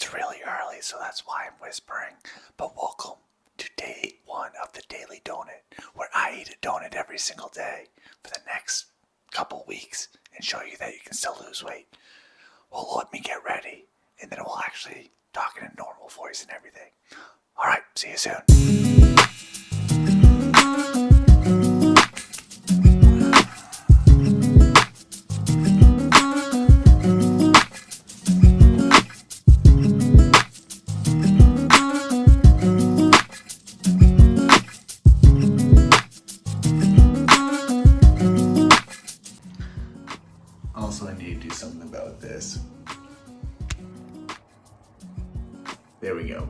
It's really early, so that's why I'm whispering. But welcome to day 1 of the Daily Donut, where I eat a donut every single day for the next couple weeks and show you that you can still lose weight. Well, let me get ready, and then we'll actually talk in a normal voice and everything. Alright, see you soon. Also, I need to do something about this. There we go.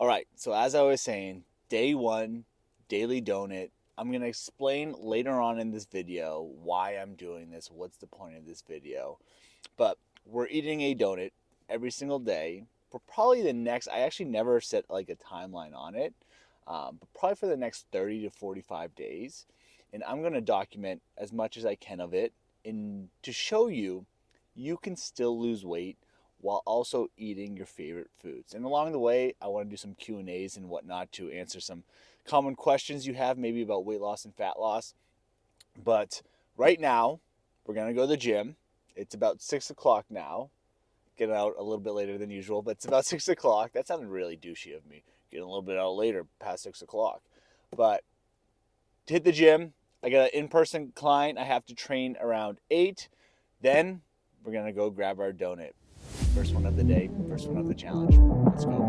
Alright, so as I was saying, day 1, Daily Donut. I'm going to explain later on in this video why I'm doing this, what's the point of this video. But we're eating a donut every single day for probably the next, I actually never set like a timeline on it, but probably for the next 30 to 45 days. And I'm going to document as much as I can of it to show you can still lose weight while also eating your favorite foods. And along the way, I want to do some Q&As and whatnot to answer some common questions you have maybe about weight loss and fat loss. But right now, we're going to go to the gym. It's about 6 o'clock now. Getting out a little bit later than usual, but it's about 6 o'clock. That sounded really douchey of me, getting a little bit out later, past 6 o'clock. But to hit the gym, I got an in-person client. I have to train around 8. Then we're going to go grab our donut. First one of the day, first one of the challenge. Let's go.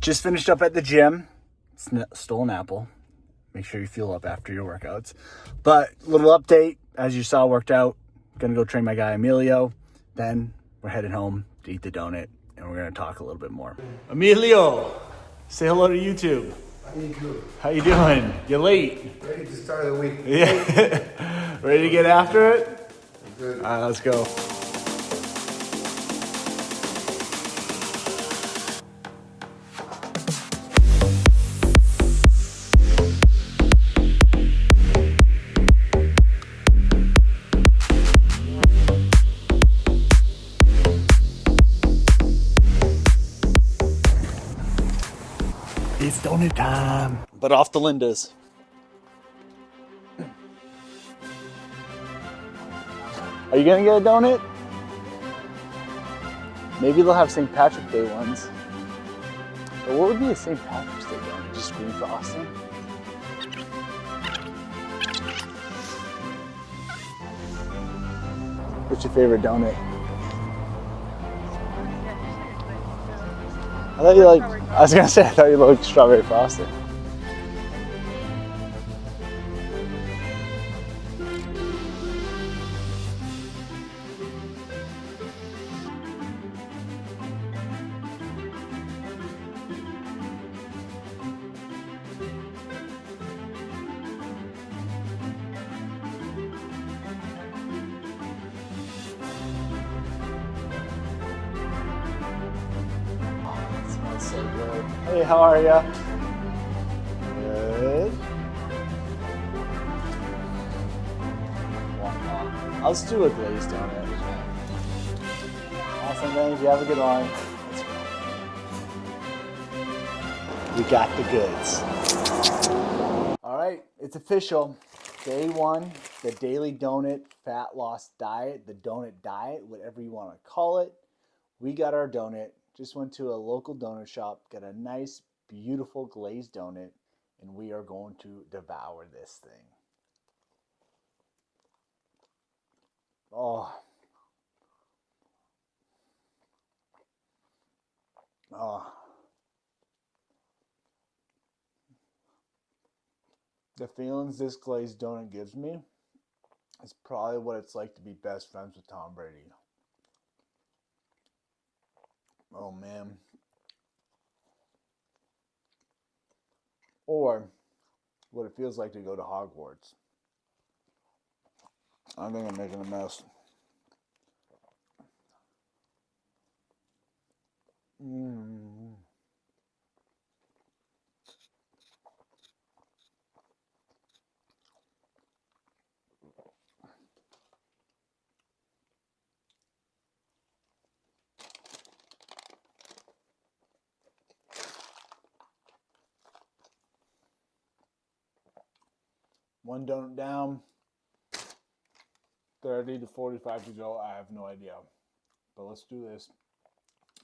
Just finished up at the gym. Stole an apple. Make sure you fuel up after your workouts. But little update, as you saw, worked out. Gonna go train my guy Emilio. Then we're headed home to eat the donut, and we're gonna talk a little bit more. Emilio, say hello to YouTube. How you doing? You're late. Ready to start the week. Yeah. Ready to get after it? Good. All right, let's go. It's donut time. But off the Lindas. Are you gonna get a donut? Maybe they'll have St. Patrick's Day ones. But what would be a St. Patrick's Day donut? Just green frosting? What's your favorite donut? I thought you liked, I was gonna say, I thought you liked strawberry frosting. So good. Hey, how are ya? Good. Let's do a glazed donut. Awesome, thanks. You have a good one. Let's go. We got the goods. All right, it's official. Day one, the daily donut fat loss diet, the donut diet, whatever you want to call it. We got our donut. Just went to a local donut shop, got a nice, beautiful glazed donut, and we are going to devour this thing. Oh. Oh. The feelings this glazed donut gives me is probably what it's like to be best friends with Tom Brady. Oh, man. Or what it feels like to go to Hogwarts. I think I'm making a mess. One donut down, 30 to 45 to go. I have no idea. But let's do this.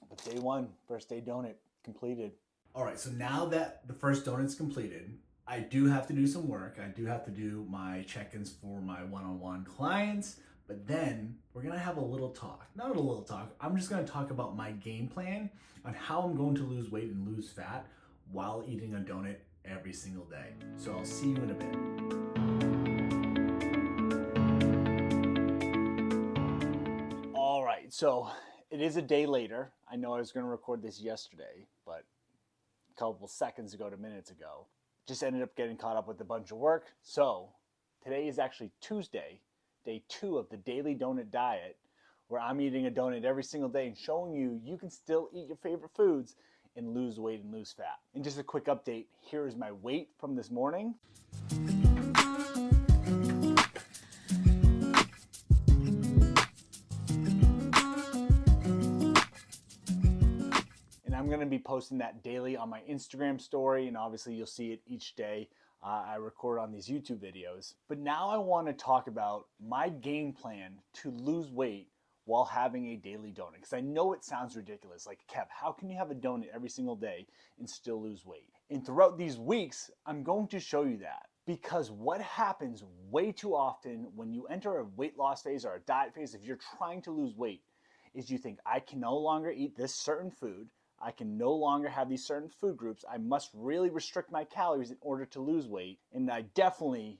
But day one, first day donut completed. All right, so now that the first donut's completed, I do have to do some work. I do have to do my check-ins for my one-on-one clients, but then we're gonna have a little talk. Not a little talk, I'm just gonna talk about my game plan on how I'm going to lose weight and lose fat while eating a donut every single day. So I'll see you in a bit. All right, so it is a day later. I know I was gonna record this yesterday, but a couple seconds ago to minutes ago. Just ended up getting caught up with a bunch of work. So today is actually Tuesday, day 2 of the daily donut diet, where I'm eating a donut every single day and showing you you can still eat your favorite foods and lose weight and lose fat. And just a quick update, here is my weight from this morning. I'm going to be posting that daily on my Instagram story, and obviously you'll see it each day I record on these YouTube videos. But now I want to talk about my game plan to lose weight while having a daily donut, because I know it sounds ridiculous. Like, Kev, how can you have a donut every single day and still lose weight? And throughout these weeks, I'm going to show you that. Because what happens way too often when you enter a weight loss phase or a diet phase, if you're trying to lose weight, is you think, I can no longer eat this certain food, I can no longer have these certain food groups. I must really restrict my calories in order to lose weight. And I definitely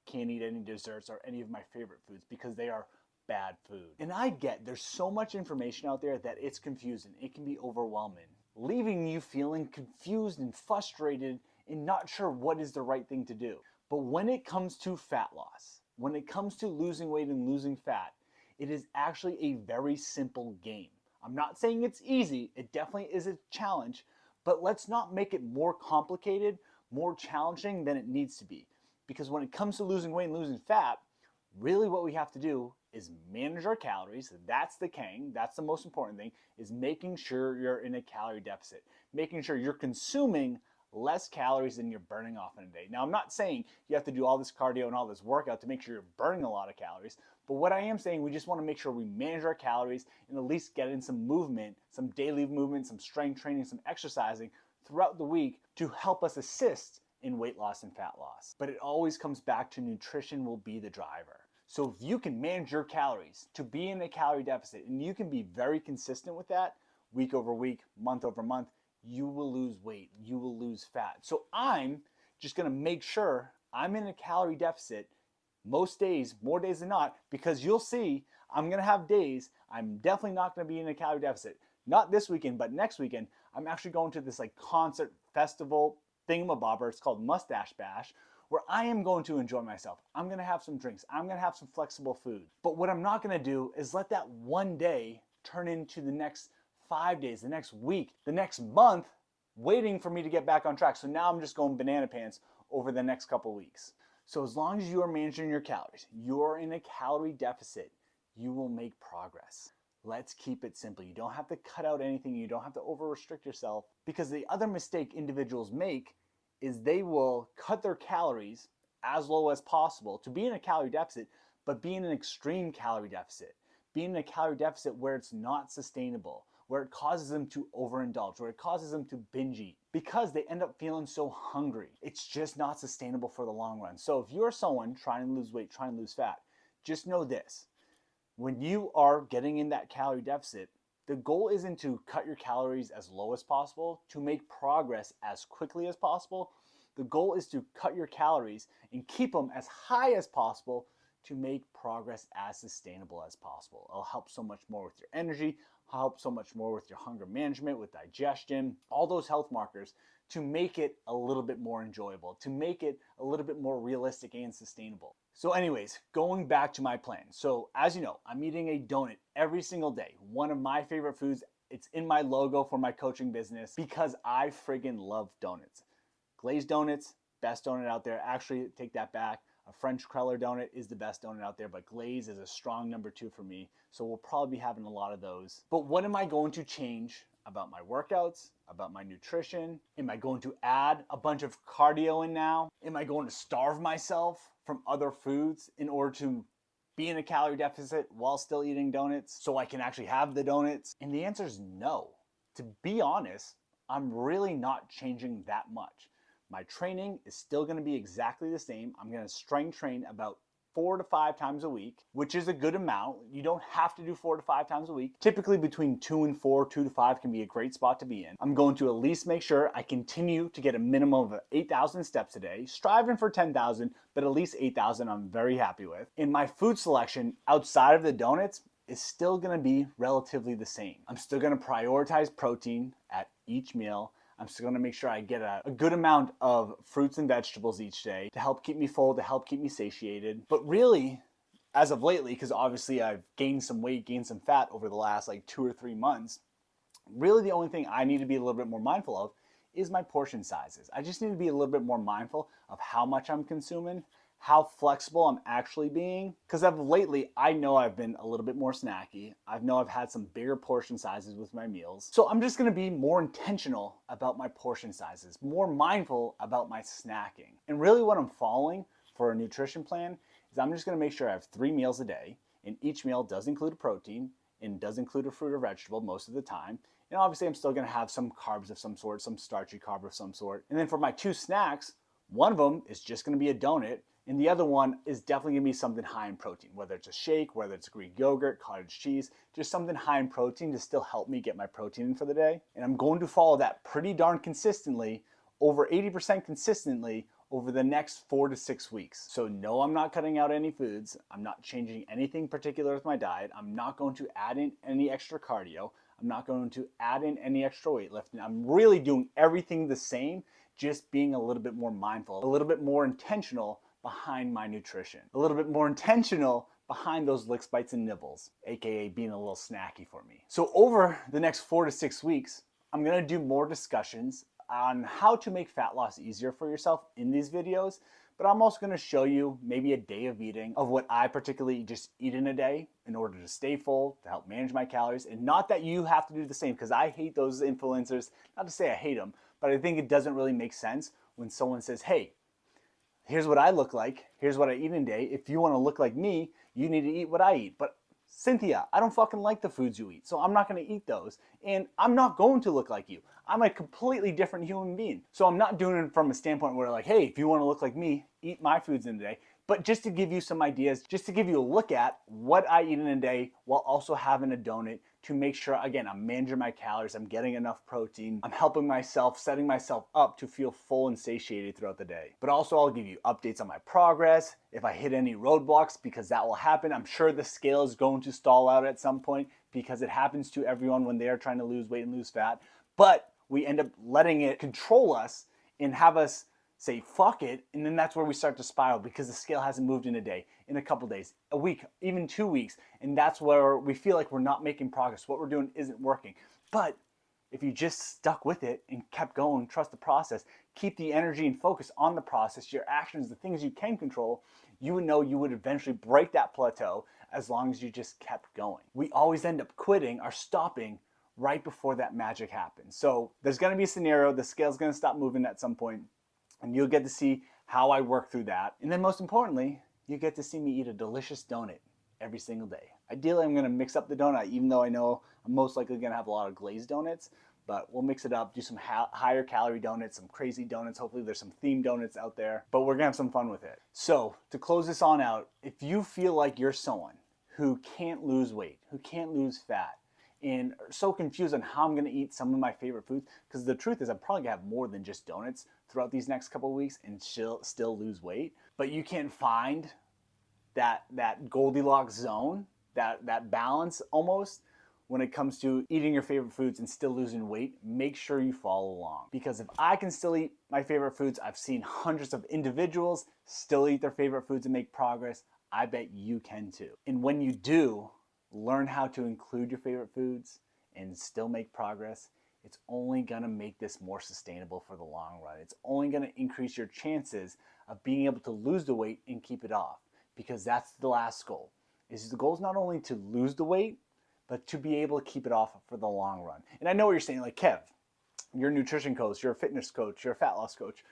can't eat any desserts or any of my favorite foods because they are bad food. And I get there's so much information out there that it's confusing. It can be overwhelming, leaving you feeling confused and frustrated and not sure what is the right thing to do. But when it comes to fat loss, when it comes to losing weight and losing fat, it is actually a very simple game. I'm not saying it's easy, it definitely is a challenge, but let's not make it more complicated, more challenging than it needs to be. Because when it comes to losing weight and losing fat, really what we have to do is manage our calories. That's the king, that's the most important thing, is making sure you're in a calorie deficit. Making sure you're consuming less calories than you're burning off in a day. Now, I'm not saying you have to do all this cardio and all this workout to make sure you're burning a lot of calories, but what I am saying, we just want to make sure we manage our calories and at least get in some movement, some daily movement, some strength training, some exercising throughout the week to help us assist in weight loss and fat loss. But it always comes back to nutrition will be the driver. So if you can manage your calories to be in a calorie deficit and you can be very consistent with that week over week, month over month, you will lose weight, you will lose fat. So I'm just gonna make sure I'm in a calorie deficit most days, more days than not, because you'll see I'm gonna have days I'm definitely not gonna be in a calorie deficit. Not this weekend, but next weekend, I'm actually going to this like concert festival thingamabobber. It's called Mustache Bash, where I am going to enjoy myself. I'm gonna have some drinks. I'm gonna have some flexible food. But what I'm not gonna do is let that one day turn into the next 5 days, the next week, the next month, waiting for me to get back on track. So now I'm just going banana pants over the next couple weeks. So as long as you are managing your calories, you're in a calorie deficit, you will make progress. Let's keep it simple. You don't have to cut out anything. You don't have to over restrict yourself, because the other mistake individuals make is they will cut their calories as low as possible to be in a calorie deficit, but be in an extreme calorie deficit. Be in a calorie deficit where it's not sustainable, where it causes them to overindulge, where it causes them to binge eat, because they end up feeling so hungry. It's just not sustainable for the long run. So if you're someone trying to lose weight, trying to lose fat, just know this. When you are getting in that calorie deficit, the goal isn't to cut your calories as low as possible, to make progress as quickly as possible. The goal is to cut your calories and keep them as high as possible to make progress as sustainable as possible. It'll help so much more with your energy, help so much more with your hunger management, with digestion, all those health markers, to make it a little bit more enjoyable, to make it a little bit more realistic and sustainable. So anyways, going back to my plan. So as you know, I'm eating a donut every single day. One of my favorite foods. It's in my logo for my coaching business because I friggin' love donuts. Glazed donuts, best donut out there. Actually, take that back. A French cruller donut is the best donut out there, but glaze is a strong number 2 for me. So we'll probably be having a lot of those. But what am I going to change about my workouts, about my nutrition? Am I going to add a bunch of cardio in now? Am I going to starve myself from other foods in order to be in a calorie deficit while still eating donuts so I can actually have the donuts? And the answer is no. To be honest, I'm really not changing that much. My training is still going to be exactly the same. I'm going to strength train about 4 to 5 times a week, which is a good amount. You don't have to do 4 to 5 times a week. Typically between 2 and 4, 2 to 5 can be a great spot to be in. I'm going to at least make sure I continue to get a minimum of 8,000 steps a day, striving for 10,000, but at least 8,000 I'm very happy with. And my food selection outside of the donuts is still going to be relatively the same. I'm still going to prioritize protein at each meal. I'm still going to make sure I get a good amount of fruits and vegetables each day to help keep me full, to help keep me satiated. But really, as of lately, because obviously I've gained some weight, gained some fat over the last like 2 or 3 months, really the only thing I need to be a little bit more mindful of is my portion sizes. I just need to be a little bit more mindful of how much I'm consuming, how flexible I'm actually being. Because as of lately, I know I've been a little bit more snacky. I know I've had some bigger portion sizes with my meals. So I'm just gonna be more intentional about my portion sizes, more mindful about my snacking. And really what I'm following for a nutrition plan is I'm just gonna make sure I have 3 meals a day, and each meal does include a protein and does include a fruit or vegetable most of the time. And obviously I'm still gonna have some carbs of some sort, some starchy carb of some sort. And then for my 2 snacks, one of them is just gonna be a donut, and the other one is definitely gonna be something high in protein, whether it's a shake, whether it's Greek yogurt, cottage cheese, just something high in protein to still help me get my protein in for the day. And I'm going to follow that pretty darn consistently, over 80% consistently, over the next 4 to 6 weeks. So no, I'm not cutting out any foods. I'm not changing anything particular with my diet. I'm not going to add in any extra cardio. I'm not going to add in any extra weightlifting. I'm really doing everything the same, just being a little bit more mindful, a little bit more intentional behind my nutrition, a little bit more intentional behind those licks, bites, and nibbles, aka being a little snacky for me. So over the next 4 to 6 weeks, I'm gonna do more discussions on how to make fat loss easier for yourself in these videos, but I'm also gonna show you maybe a day of eating of what I particularly just eat in a day in order to stay full, to help manage my calories. And not that you have to do the same, because I hate those influencers, not to say I hate them, but I think it doesn't really make sense when someone says, hey, here's what I look like, here's what I eat in a day. If you want to look like me, you need to eat what I eat. But Cynthia, I don't fucking like the foods you eat, so I'm not going to eat those. And I'm not going to look like you. I'm a completely different human being. So I'm not doing it from a standpoint where like, hey, if you want to look like me, eat my foods in a day. But just to give you some ideas, just to give you a look at what I eat in a day while also having a donut to make sure, again, I'm managing my calories, I'm getting enough protein, I'm helping myself, setting myself up to feel full and satiated throughout the day. But also I'll give you updates on my progress, if I hit any roadblocks, because that will happen. I'm sure the scale is going to stall out at some point because it happens to everyone when they are trying to lose weight and lose fat. But we end up letting it control us and have us say fuck it, and then that's where we start to spiral because the scale hasn't moved in a day, in a couple days, a week, even 2 weeks, and that's where we feel like we're not making progress. What we're doing isn't working. But if you just stuck with it and kept going, trust the process, keep the energy and focus on the process, your actions, the things you can control, you would know you would eventually break that plateau as long as you just kept going. We always end up quitting or stopping right before that magic happens. So there's going to be a scenario, the scale's going to stop moving at some point, and you'll get to see how I work through that. And then most importantly, you get to see me eat a delicious donut every single day. Ideally, I'm gonna mix up the donut, even though I know I'm most likely gonna have a lot of glazed donuts, but we'll mix it up, do some higher calorie donuts, some crazy donuts. Hopefully there's some themed donuts out there, but we're gonna have some fun with it. So to close this on out, if you feel like you're someone who can't lose weight, who can't lose fat, and are so confused on how I'm gonna eat some of my favorite foods, because the truth is I'm probably gonna have more than just donuts throughout these next couple of weeks and still lose weight, but you can't find that Goldilocks zone, that balance almost when it comes to eating your favorite foods and still losing weight, make sure you follow along. Because if I can still eat my favorite foods, I've seen hundreds of individuals still eat their favorite foods and make progress, I bet you can too. And when you do learn how to include your favorite foods and still make progress, it's only gonna make this more sustainable for the long run. It's only gonna increase your chances of being able to lose the weight and keep it off, because that's the last goal. The goal is not only to lose the weight, but to be able to keep it off for the long run. And I know what you're saying, like, Kev, you're a nutrition coach, you're a fitness coach, you're a fat loss coach.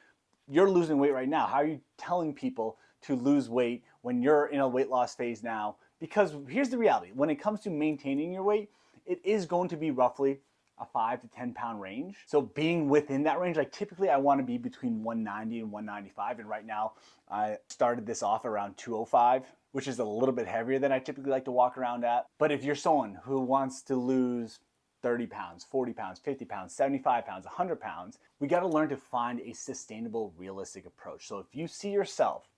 You're losing weight right now. How are you telling people to lose weight when you're in a weight loss phase now? Because here's the reality. When it comes to maintaining your weight, it is going to be roughly a 5 to 10 pound range. So being within that range, like typically I want to be between 190 and 195. And right now I started this off around 205, which is a little bit heavier than I typically like to walk around at. But if you're someone who wants to lose 30 pounds, 40 pounds, 50 pounds, 75 pounds, 100 pounds, we got to learn to find a sustainable, realistic approach. So if you see yourself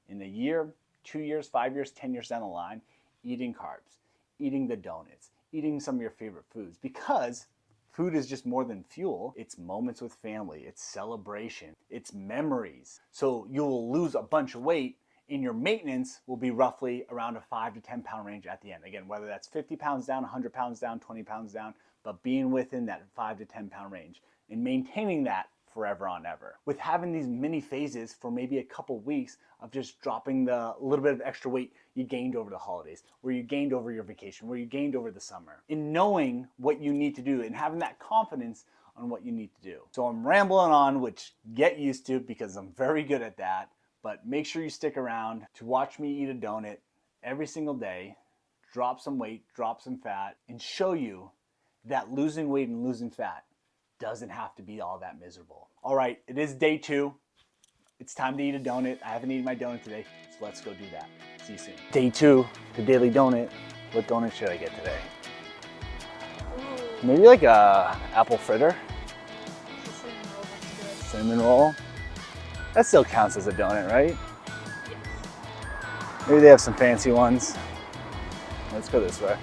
in a year, 2 years, 5 years, 10 years down the line, eating carbs, eating the donuts, eating some of your favorite foods, because food is just more than fuel. It's moments with family, it's celebration, it's memories. So you will lose a bunch of weight and your maintenance will be roughly around a 5 to 10 pound range at the end. Again, whether that's 50 pounds down, 100 pounds down, 20 pounds down, but being within that 5 to 10 pound range and maintaining that forever on ever. With having these mini phases for maybe a couple weeks of just dropping the little bit of extra weight you gained over the holidays, where you gained over your vacation, where you gained over the summer, in knowing what you need to do and having that confidence on what you need to do. So I'm rambling on, which get used to because I'm very good at that, but make sure you stick around to watch me eat a donut every single day, drop some weight, drop some fat, and show you that losing weight and losing fat doesn't have to be all that miserable. All right, it is day 2. It's time to eat a donut. I haven't eaten my donut today, so let's go do that. See you soon. Day 2, the daily donut. What donut should I get today? Maybe like a apple fritter? Cinnamon roll? That still counts as a donut, right? Yes. Maybe they have some fancy ones. Let's go this way.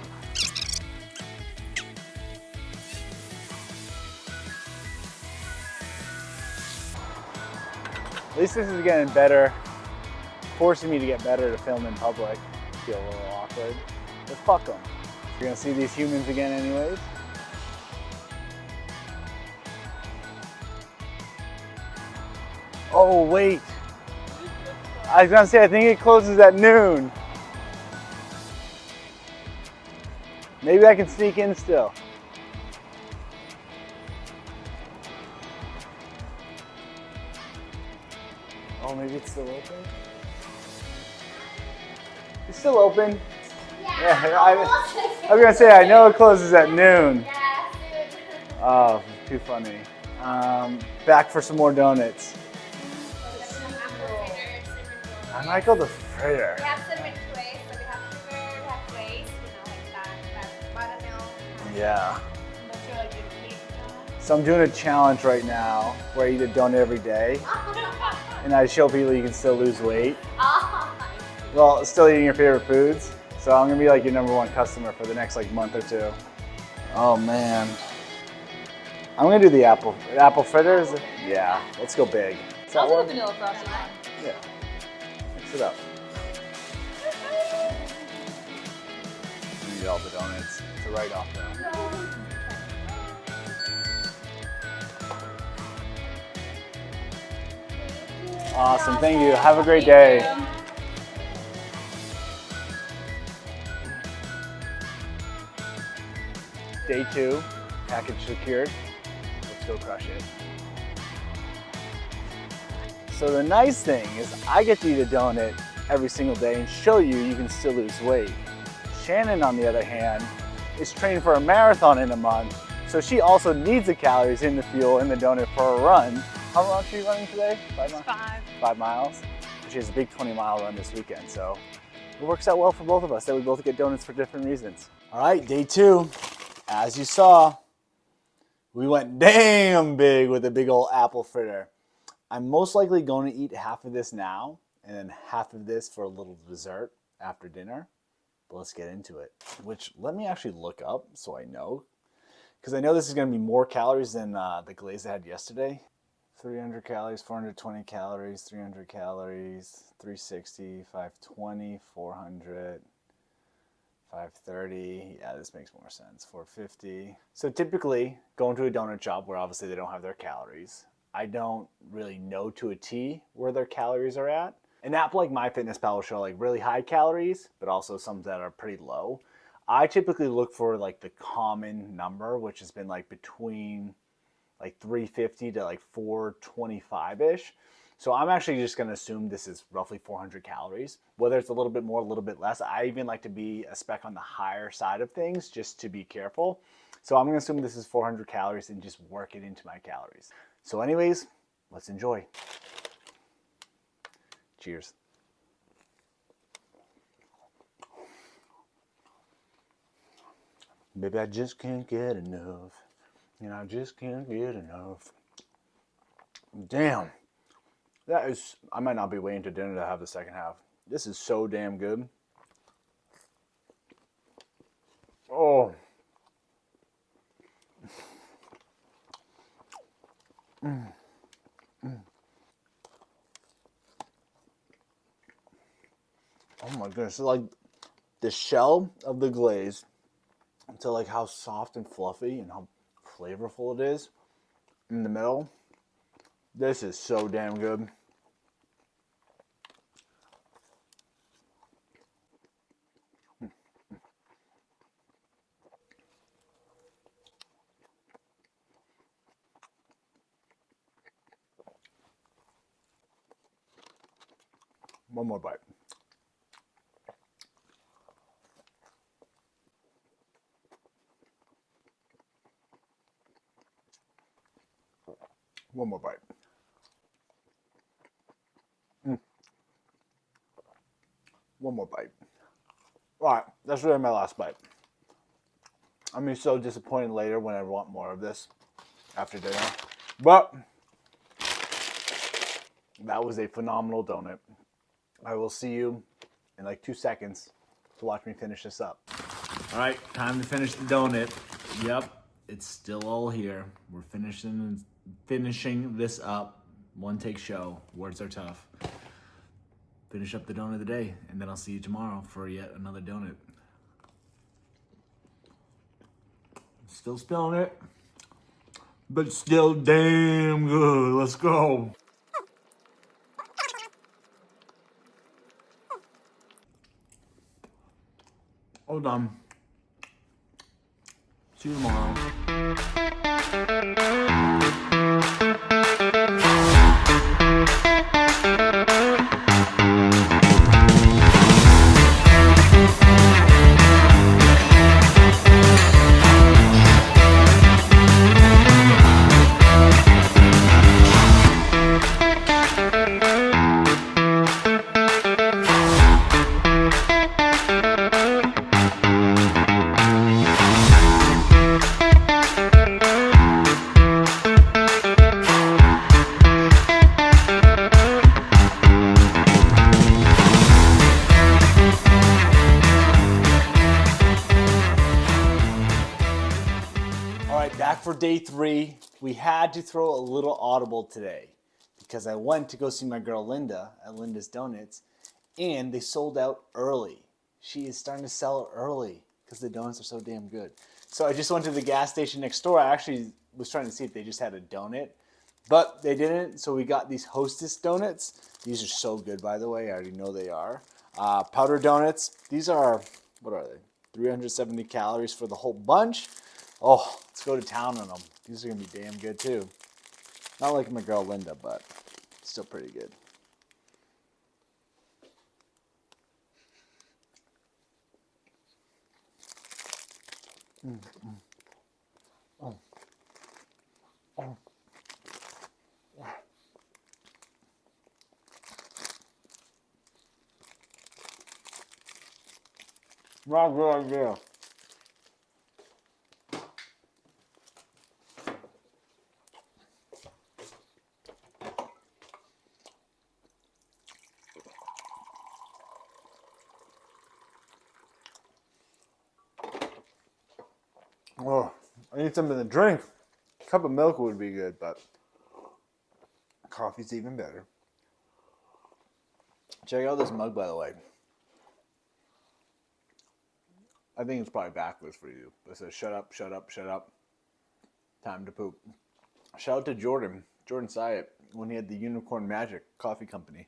At least this is getting better, forcing me to get better to film in public. I feel a little awkward, but fuck them. You're gonna see these humans again anyways. Oh wait, I was gonna say I think it closes at noon. Maybe I can sneak in still. maybe it's still open? It's still open. Yeah, I was gonna say, I know it closes at noon. Yeah, soon. Oh, too funny. Back for some more donuts. I might go the fritter. We have cinnamon twist, so we have sugar, we have glaze, like that buttermilk. Yeah. That's really good cake. So I'm doing a challenge right now where I eat a donut every day, and I show people you can still lose weight. Well, still eating your favorite foods. So I'm gonna be like your #1 customer for the next like month or 2. Oh man. I'm gonna do the apple fritters. Yeah, let's go big. I'll do the vanilla frosting one. Yeah. Mix it up. Eat all the donuts. It's a write-off now. Awesome, thank you. Have a great day. Day 2, package secured. Let's go crush it. So the nice thing is I get to eat a donut every single day and show you can still lose weight. Shannon, on the other hand, is training for a marathon in a month, so she also needs the calories in the fuel in the donut for a run. How long is she running today? 5 miles? 5 miles. She has a big 20-mile run this weekend, so it works out well for both of us that we both get donuts for different reasons. All right, day 2. As you saw, we went damn big with a big old apple fritter. I'm most likely going to eat half of this now and then half of this for a little dessert after dinner. But let's get into it. Which, let me actually look up so I know. Because I know this is going to be more calories than the glaze I had yesterday. 300 calories, 420 calories, 300 calories, 360, 520, 400. 530, yeah, this makes more sense. 450. So typically, going to a donut shop where obviously they don't have their calories, I don't really know to a T where their calories are at. An app like MyFitnessPal will show like really high calories, but also some that are pretty low. I typically look for like the common number, which has been like between like 350 to like 425-ish. So I'm actually just going to assume this is roughly 400 calories. Whether it's a little bit more, a little bit less. I even like to be a speck on the higher side of things just to be careful. So I'm going to assume this is 400 calories and just work it into my calories. So anyways, let's enjoy. Cheers. Baby, I just can't get enough. And I just can't get enough. Damn. That is, I might not be waiting to dinner to have the second half. This is so damn good. Oh. Oh my goodness. So like the shell of the glaze to like how soft and fluffy and how flavorful it is in the middle. This is so damn good. One more bite. One more bite. One more bite. All right, that's really my last bite. I'm gonna be so disappointed later when I want more of this after dinner. But that was a phenomenal donut. I will see you in like 2 seconds to watch me finish this up. All right, time to finish the donut. Yep, it's still all here. We're finishing this up. One take show. Words are tough. Finish up the donut of the day, and then I'll see you tomorrow for yet another donut. Still spilling it, but still damn good. Let's go. All done. See you tomorrow. for day 3. We had to throw a little audible today because I went to go see my girl Linda at Linda's Donuts, and they sold out early. She is starting to sell early because the donuts are so damn good. So I just went to the gas station next door. I actually was trying to see if they just had a donut, but they didn't. So we got these Hostess donuts. These are so good, by the way. I already know they are. Powder donuts. These are, what are they? 370 calories for the whole bunch. Oh, let's go to town on them. These are going to be damn good, too. Not like my girl Linda, but still pretty good. Oh. Oh. Not a good idea. Oh, I need something to drink. A cup of milk would be good, but coffee's even better. Check out this mug, by the way. I think it's probably backwards for you. It says, shut up, shut up, shut up. Time to poop. Shout out to Jordan Syatt, when he had the Unicorn Magic Coffee Company.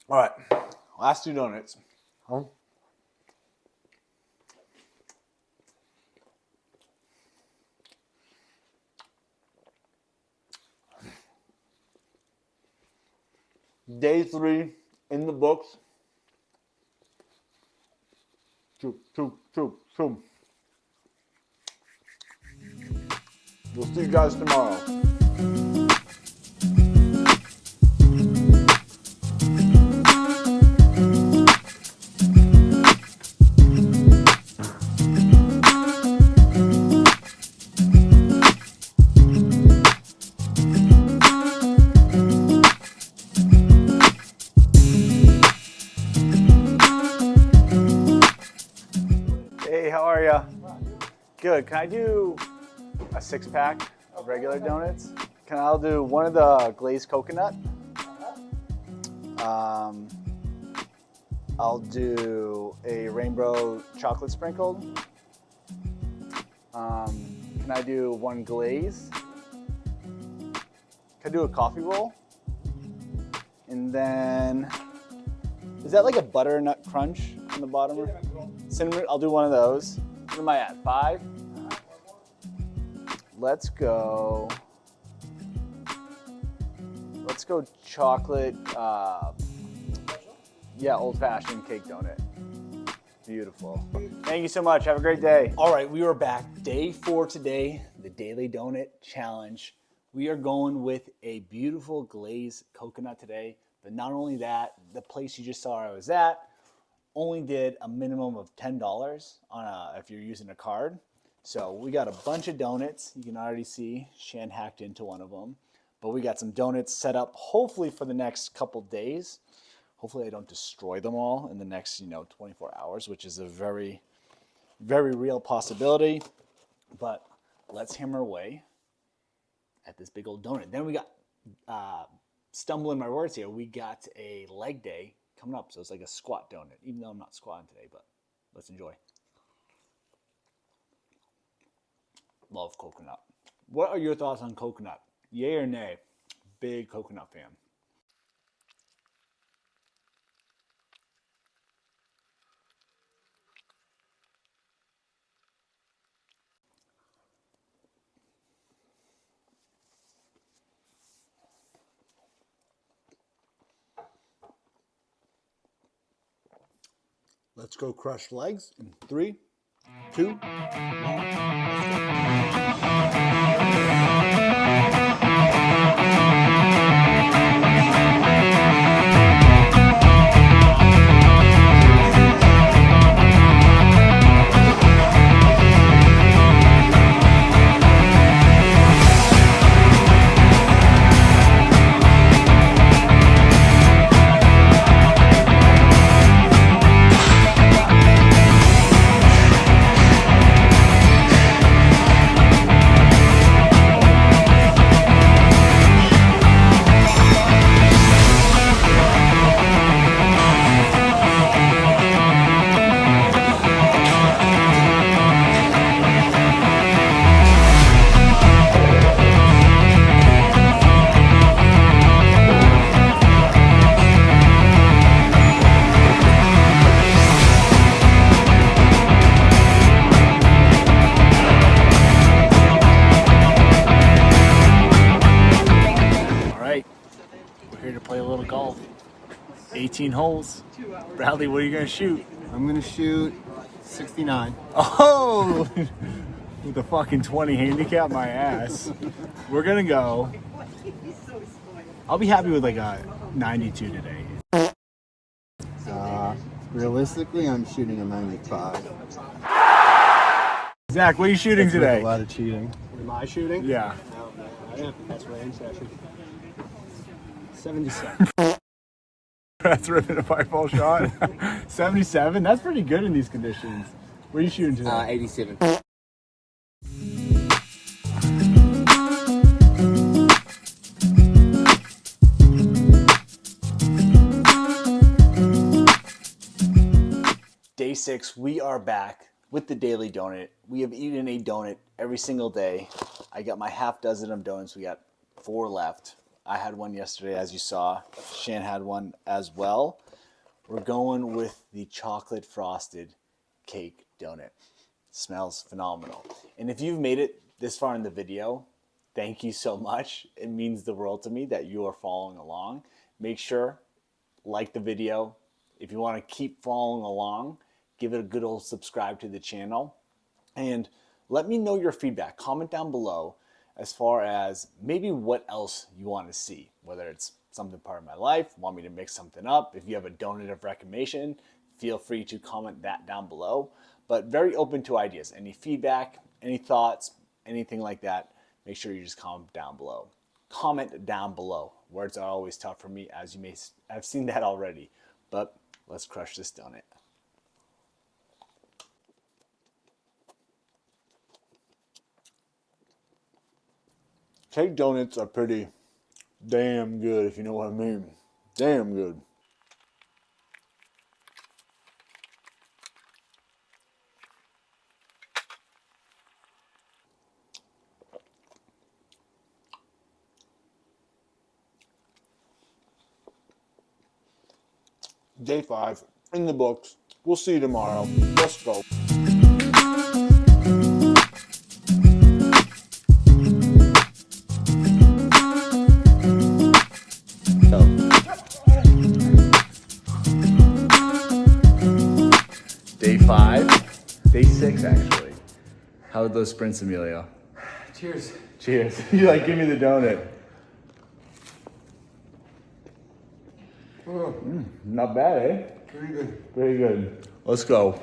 All right, last 2 donuts. Huh? Day 3 in the books. Two. We'll see you guys tomorrow. Hey, how are ya? Good. Can I do a 6-pack of regular donuts? I'll do one of the glazed coconut. I'll do a rainbow chocolate sprinkled. Can I do one glaze? Can I do a coffee roll? And then, is that like a butternut crunch on the bottom? Cinnamon, I'll do one of those. What am I at, 5? Let's go chocolate, yeah, old-fashioned cake donut. Beautiful. Thank you so much. Have a great day. All right, we are back. Day 4 today, the Daily Donut Challenge. We are going with a beautiful glazed coconut today. But not only that, the place you just saw I was at only did a minimum of $10 on if you're using a card. So we got a bunch of donuts. You can already see Shan hacked into one of them. But we got some donuts set up hopefully for the next couple days. Hopefully I don't destroy them all in the next 24 hours, which is a very, very real possibility. But let's hammer away at this big old donut. Then we got, stumbling my words here, we got a leg day coming up. So it's like a squat donut, even though I'm not squatting today, but let's enjoy. Love coconut. What are your thoughts on coconut? Yay or nay? Big coconut fan. Let's go crushed legs in 3, 2, 1. 18 holes. Bradley, what are you gonna shoot? I'm gonna shoot 69. Oh, with a fucking 20 handicap, my ass. We're gonna go. I'll be happy with like a 92 today. Realistically, I'm shooting a 95. Zach, what are you shooting That's with today? a lot of cheating. Am I shooting? Yeah. No, man. I didn't have the best range session. 77. That's ripping a fireball shot. 77? That's pretty good in these conditions. What are you shooting today? 87. Day 6, we are back with the Daily Donut. We have eaten a donut every single day. I got my half dozen of donuts. We got 4 left. I had one yesterday, as you saw. Shan had one as well. We're going with the chocolate frosted cake donut. Smells phenomenal. And if you've made it this far in the video, thank you so much. It means the world to me that you are following along. Make sure, like the video. If you want to keep following along, give it a good old subscribe to the channel. And let me know your feedback. Comment down below as far as maybe what else you want to see. Whether it's something part of my life, want me to mix something up. If you have a donut of recommendation, feel free to comment that down below. But very open to ideas. Any feedback, any thoughts, anything like that, make sure you just comment down below. Comment down below. Words are always tough for me, as you may have seen that already. But let's crush this donut. Cake donuts are pretty damn good, if you know what I mean. Damn good. Day 5 in the books. We'll see you tomorrow. Let's go. Day 5. Day 6, actually. How are those sprints, Emilio? Cheers. Cheers. You like, give me the donut. Not bad, eh? Very good. Very good. Let's go.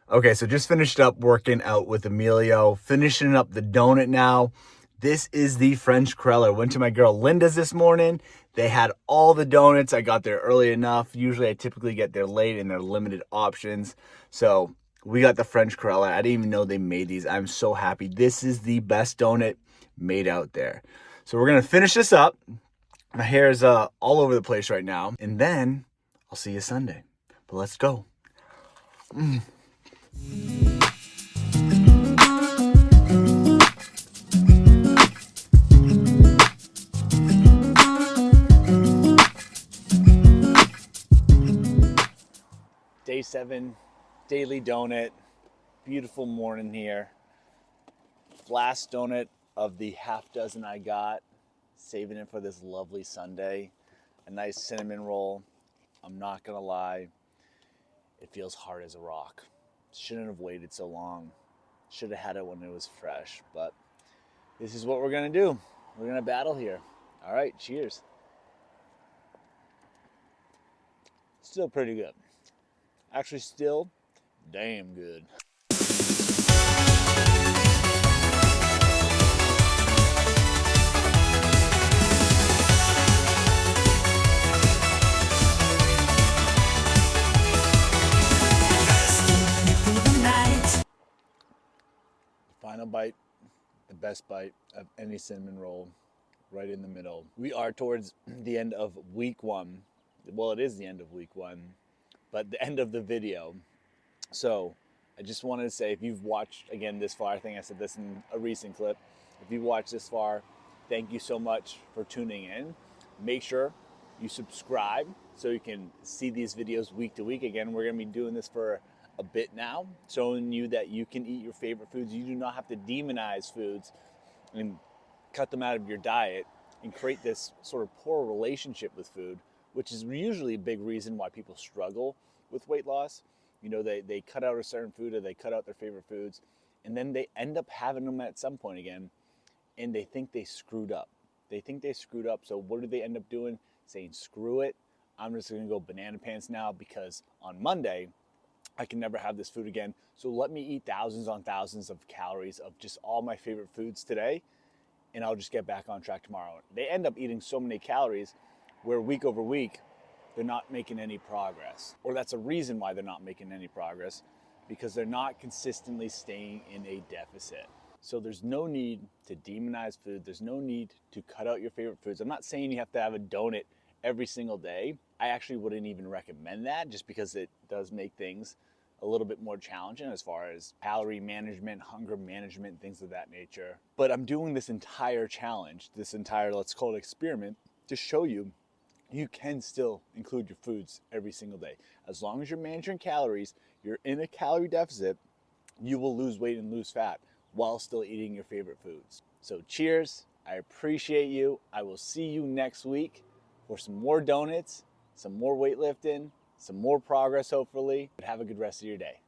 Okay, so just finished up working out with Emilio, finishing up the donut now. This is the French cruller. Went to my girl Linda's this morning. They had all the donuts. I got there early enough. Usually I typically get there late and they're limited options. So we got the French cruller. I didn't even know they made these. I'm so happy. This is the best donut made out there. So we're gonna finish this up. My hair is all over the place right now. And then I'll see you Sunday. But let's go. Day 7, daily donut. Beautiful morning here. Last donut of the half dozen I got. Saving it for this lovely Sunday. A nice cinnamon roll. I'm not gonna lie, it feels hard as a rock. Shouldn't have waited so long. Should have had it when it was fresh, but this is what we're gonna do. We're gonna battle here. All right, cheers. Still pretty good. Actually, still damn good. Final bite, the best bite of any cinnamon roll, right in the middle. We are towards the end of week 1. Well, it is the end of week 1, but the end of the video. So I just wanted to say, if you've watched, again, this far, I think I said this in a recent clip, if you've watched this far, thank you so much for tuning in. Make sure you subscribe so you can see these videos week to week. Again, we're gonna be doing this for a bit now, showing you that you can eat your favorite foods. You do not have to demonize foods and cut them out of your diet and create this sort of poor relationship with food. which is usually a big reason why people struggle with weight loss. You know, they cut out a certain food or they cut out their favorite foods, and then they end up having them at some point again, and they think they screwed up. They think they screwed up, so what do they end up doing? Saying, screw it, I'm just gonna go banana pants now because on Monday, I can never have this food again. So let me eat thousands on thousands of calories of just all my favorite foods today, and I'll just get back on track tomorrow. They end up eating so many calories where week over week, they're not making any progress. Or that's a reason why they're not making any progress, because they're not consistently staying in a deficit. So there's no need to demonize food. There's no need to cut out your favorite foods. I'm not saying you have to have a donut every single day. I actually wouldn't even recommend that, just because it does make things a little bit more challenging as far as calorie management, hunger management, things of that nature. But I'm doing this entire challenge, this entire, let's call it experiment, to show you you can still include your foods every single day. As long as you're managing calories, you're in a calorie deficit, you will lose weight and lose fat while still eating your favorite foods. So cheers, I appreciate you. I will see you next week for some more donuts, some more weightlifting, some more progress hopefully. But have a good rest of your day.